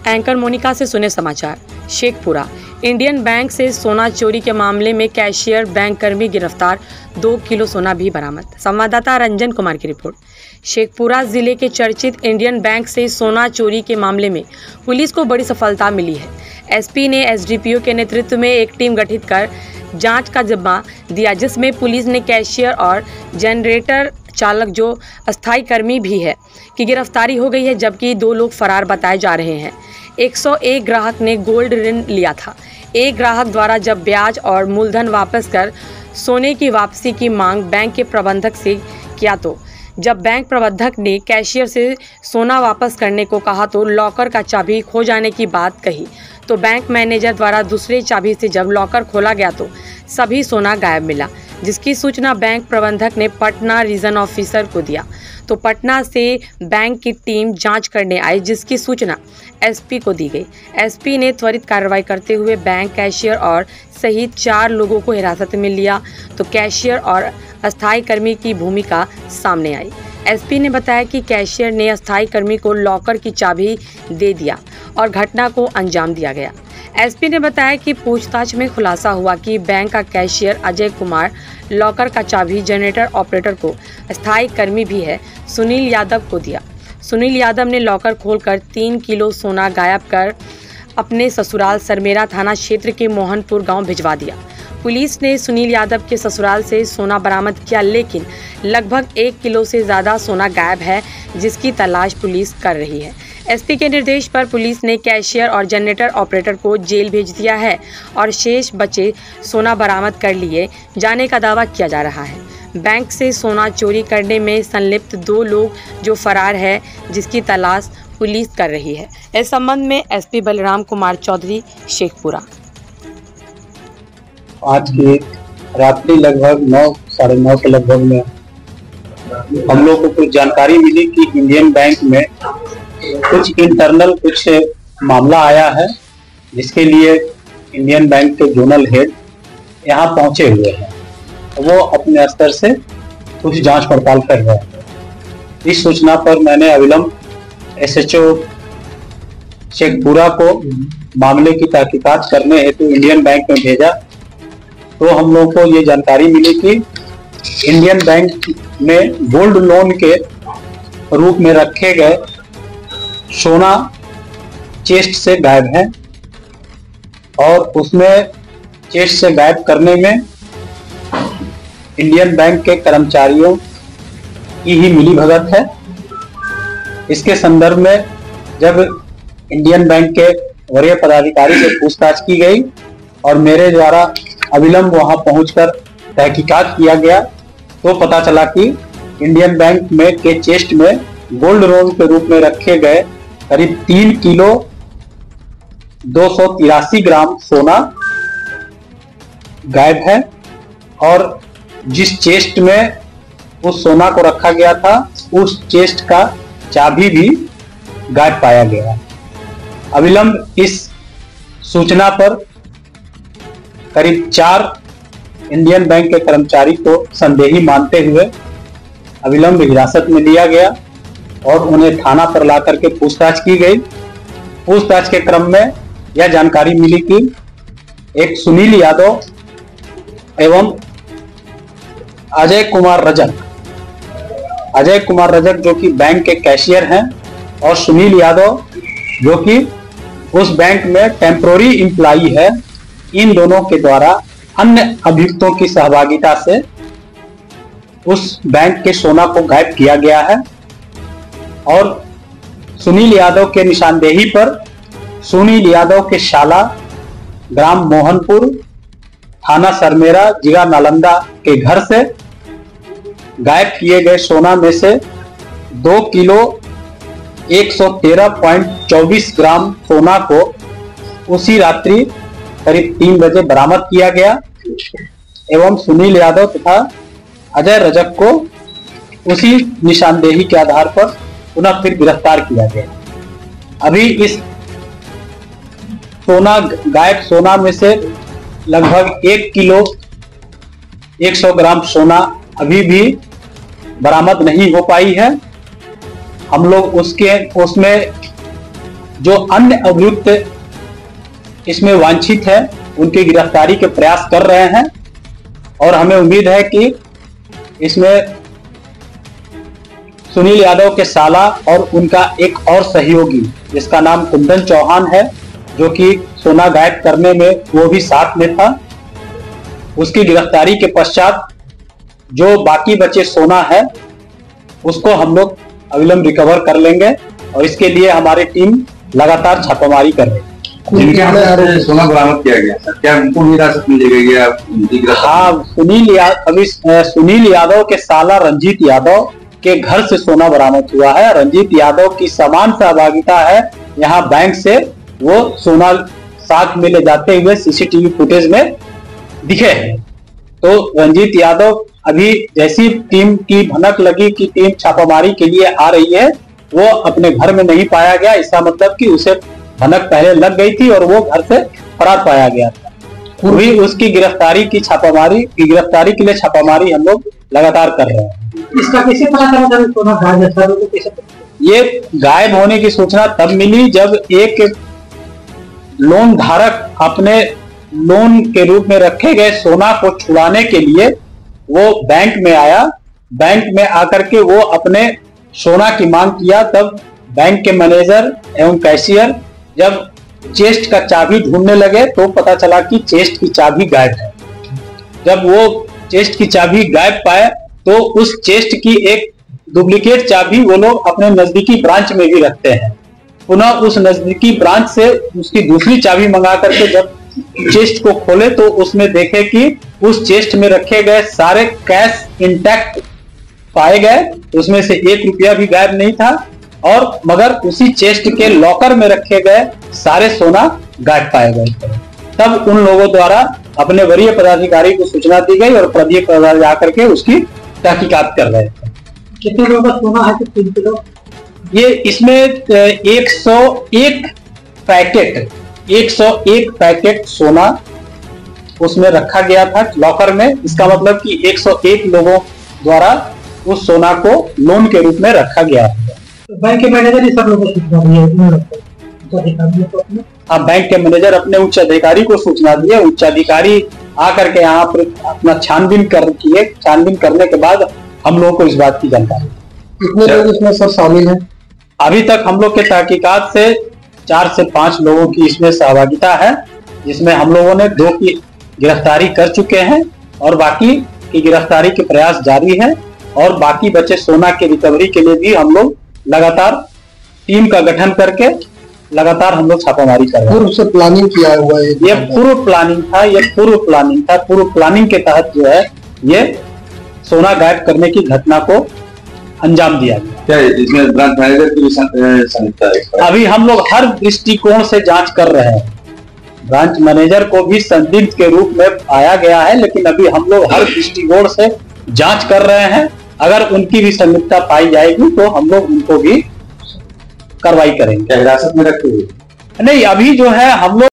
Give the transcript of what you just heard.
Anchor Monika से सुने समाचार। शेखपुरा इंडियन बैंक से सोना चोरी के मामले में कैशियर बैंक कर्मी गिरफ्तार, 2 किलो सोना भी बरामद। संवाददाता रंजन कुमार की रिपोर्ट। शेखपुरा जिले के चर्चित इंडियन बैंक से सोना चोरी के मामले में पुलिस को बड़ी सफलता मिली है। एसपी ने एसडीपीओ के नेतृत्व में एक टीम गठित कर जांच का जिम्मा दिया, जिसमें पुलिस ने कैशियर और जनरेटर चालक, जो अस्थायी कर्मी भी है, की गिरफ्तारी हो गई है, जबकि 2 लोग फरार बताए जा रहे हैं। 101 ग्राहक ने गोल्ड ऋण लिया था। एक ग्राहक द्वारा जब ब्याज और मूलधन वापस कर सोने की वापसी की मांग बैंक के प्रबंधक से किया, तो जब बैंक प्रबंधक ने कैशियर से सोना वापस करने को कहा तो लॉकर का चाबी खो जाने की बात कही, तो बैंक मैनेजर द्वारा दूसरे चाबी से जब लॉकर खोला गया तो सभी सोना गायब मिला, जिसकी सूचना बैंक प्रबंधक ने पटना रीजन ऑफिसर को दिया, तो पटना से बैंक की टीम जांच करने आई, जिसकी सूचना एसपी को दी गई। एसपी ने त्वरित कार्रवाई करते हुए बैंक कैशियर और सहित 4 लोगों को हिरासत में लिया, तो कैशियर और अस्थायी कर्मी की भूमिका सामने आई। एसपी ने बताया कि कैशियर ने अस्थायी कर्मी को लॉकर की चाबी दे दिया और घटना को अंजाम दिया गया। एसपी ने बताया कि पूछताछ में खुलासा हुआ कि बैंक का कैशियर अजय कुमार लॉकर का चाबी जनरेटर ऑपरेटर को, अस्थायी कर्मी भी है, सुनील यादव को दिया। सुनील यादव ने लॉकर खोलकर 3 किलो सोना गायब कर अपने ससुराल सरमेरा थाना क्षेत्र के मोहनपुर गांव भिजवा दिया। पुलिस ने सुनील यादव के ससुराल से सोना बरामद किया, लेकिन लगभग 1 किलो से ज़्यादा सोना गायब है, जिसकी तलाश पुलिस कर रही है। एसपी के निर्देश पर पुलिस ने कैशियर और जनरेटर ऑपरेटर को जेल भेज दिया है और शेष बचे सोना बरामद कर लिए जाने का दावा किया जा रहा है। बैंक से सोना चोरी करने में संलिप्त 2 लोग जो फरार है, जिसकी तलाश पुलिस कर रही है। इस संबंध में एसपी बलराम कुमार चौधरी, शेखपुरा। आज की रात्रि लगभग 9, साढ़े 9 के लगभग में हम लोग को कुछ जानकारी मिली कि इंडियन बैंक में कुछ इंटरनल मामला आया है, जिसके लिए इंडियन बैंक के जोनल हेड यहाँ पहुंचे हुए हैं। वो अपने स्तर से कुछ जांच पड़ताल कर रहे हैं। इस सूचना पर मैंने अविलंब एसएचओ शेखपुरा को मामले की तहकीकात करने हेतु इंडियन बैंक में भेजा, तो हम लोग को ये जानकारी मिली कि इंडियन बैंक में गोल्ड लोन के रूप में रखे गए सोना चेस्ट से गायब है, और उसमें चेस्ट से गायब करने में इंडियन बैंक के कर्मचारियों की ही मिली भगत है। इसके संदर्भ में जब इंडियन बैंक के वरीय पदाधिकारी से पूछताछ की गई और मेरे द्वारा अविलंब वहां पहुंचकर तहकीकात किया गया, तो पता चला कि इंडियन बैंक में के चेस्ट में गोल्ड लोन के रूप में रखे गए करीब 3 किलो 283 ग्राम सोना गायब है, और जिस चेस्ट में उस सोना को रखा गया था, उस चेस्ट का चाबी भी गायब पाया गया। अविलंब इस सूचना पर करीब 4 इंडियन बैंक के कर्मचारी को संदेही मानते हुए अविलंब हिरासत में लिया गया और उन्हें थाना पर ला करके पूछताछ की गई। पूछताछ के क्रम में यह जानकारी मिली कि एक सुनील यादव एवं अजय कुमार रजक जो कि बैंक के कैशियर हैं, और सुनील यादव जो कि उस बैंक में टेम्पोररी एम्प्लॉई है, इन दोनों के द्वारा अन्य अभियुक्तों की सहभागिता से उस बैंक के सोना को गायब किया गया है। और सुनील यादव के निशानदेही पर सुनील यादव के शाला ग्राम मोहनपुर, थाना सरमेरा, जिला नालंदा के घर से गायब किए गए सोना में से 2 किलो 113.24 ग्राम सोना को उसी रात्रि करीब 3 बजे बरामद किया गया, एवं सुनील यादव तथा अजय रजक को उसी निशानदेही के आधार पर पुनः फिर गिरफ्तार किया गया। अभी इस गायब सोना में से लगभग 1 किलो 100 ग्राम सोना अभी भी बरामद नहीं हो पाई है। हम लोग उसमें जो अन्य अभियुक्त इसमें वांछित है उनकी गिरफ्तारी के प्रयास कर रहे हैं और हमें उम्मीद है कि इसमें सुनील यादव के साला और उनका एक और सहयोगी जिसका नाम कुंदन चौहान है, जो कि सोना गायब करने में वो भी साथ में था, उसकी गिरफ्तारी के पश्चात जो बाकी बचे सोना है उसको हम लोग अविलंब रिकवर कर लेंगे और इसके लिए हमारी टीम लगातार छापामारी कर रही है। जिनके हाथ से सोना बरामद किया गया सर, क्या उनको हिरासत में ले गया? हाँ, सुनील यादव के साला रंजीत यादव के घर से सोना बरामद हुआ है। रंजीत यादव की समान सहभागिता है यहाँ बैंक से, वो सोना साथ में ले जाते हुए सीसीटीवी फुटेज में दिखे हैं। तो रंजीत यादव अभी जैसी टीम की भनक लगी कि टीम छापामारी के लिए आ रही है, वो अपने घर में नहीं पाया गया। इसका मतलब कि उसे भनक पहले लग गई थी और वो घर से फरार पाया गया था। वही उसकी गिरफ्तारी के लिए छापामारी हम लोग लगातार कर रहे हैं। इसका कैसे पता चला सोना गायब है? कैसे ये गायब होने की सूचना तब मिली जब एक लोन धारक अपने लोन के रूप में रखे गए सोना को छुड़ाने के लिए वो बैंक में आया। बैंक में आकर के वो अपने सोना की मांग किया। तब बैंक के मैनेजर एवं कैशियर जब चेस्ट का चाबी ढूंढने लगे तो पता चला कि चेस्ट की चाबी गायब है। जब वो चेस्ट की चाबी गायब पाए तो उस चेस्ट की एक डुप्लीकेट चाबी वो लोग अपने नजदीकी ब्रांच में भी रखते हैं। पुनः उस नजदीकी ब्रांच से उसकी दूसरी चाबी मंगा करके जब चेस्ट को खोले तो उसमें देखे कि उस चेस्ट में रखे गए सारे कैश इंटैक्ट पाए गए, उसमें से 1 रुपया भी गायब नहीं था और मगर उसी चेस्ट के लॉकर में रखे गए सारे सोना गायब पाए गए। तब उन लोगों द्वारा अपने वरीय पदाधिकारी को सूचना दी गई और वरीय पदाधिकारी जाकर के उसकी तहकीकात कर रहे थे। कितने लोगों का सोना है? 3 किलो। ये इसमें 101 पैकेट सोना उसमें रखा गया था लॉकर में। इसका मतलब कि 101 लोगों द्वारा उस सोना को लोन के रूप में रखा गया था। तो बैंक के मैनेजर ही सब लोगों को सूचना दी है? हाँ, बैंक के मैनेजर अपने उच्च अधिकारी को सूचना दिए। उच्च अधिकारी आकर के यहाँ पर अपना छानबीन करने के बाद हम लोगों को इस बात की जानकारी। कितने लोग इसमें सर शामिल हैं? अभी तक हम लोग के तहकीकात से 4 से 5 लोगों की इसमें सहभागिता है, जिसमें हम लोगों ने 2 की गिरफ्तारी कर चुके हैं और बाकी की गिरफ्तारी के प्रयास जारी है और बाकी बचे सोना के रिकवरी के लिए भी हम लोग लगातार टीम का गठन करके लगातार हम लोग छापामारी कर रहे हैं। पूर्व से प्लानिंग किया हुआ है? ये पूर्व प्लानिंग था। पूर्व प्लानिंग के तहत जो है ये सोना गायब करने की घटना को अंजाम दिया गया। क्या इसमें ब्रांच मैनेजर की संलिप्तता है? अभी हम लोग हर दृष्टिकोण से जांच कर रहे हैं। ब्रांच मैनेजर को भी संदिग्ध के रूप में पाया गया है, लेकिन अभी हम लोग हर दृष्टिकोण से जांच कर रहे हैं। अगर उनकी भी संलिप्तता पाई जाएगी तो हम लोग उनको भी कार्रवाई करेंगे। क्या हिरासत में रखे हुए? नहीं, अभी जो है हम लोग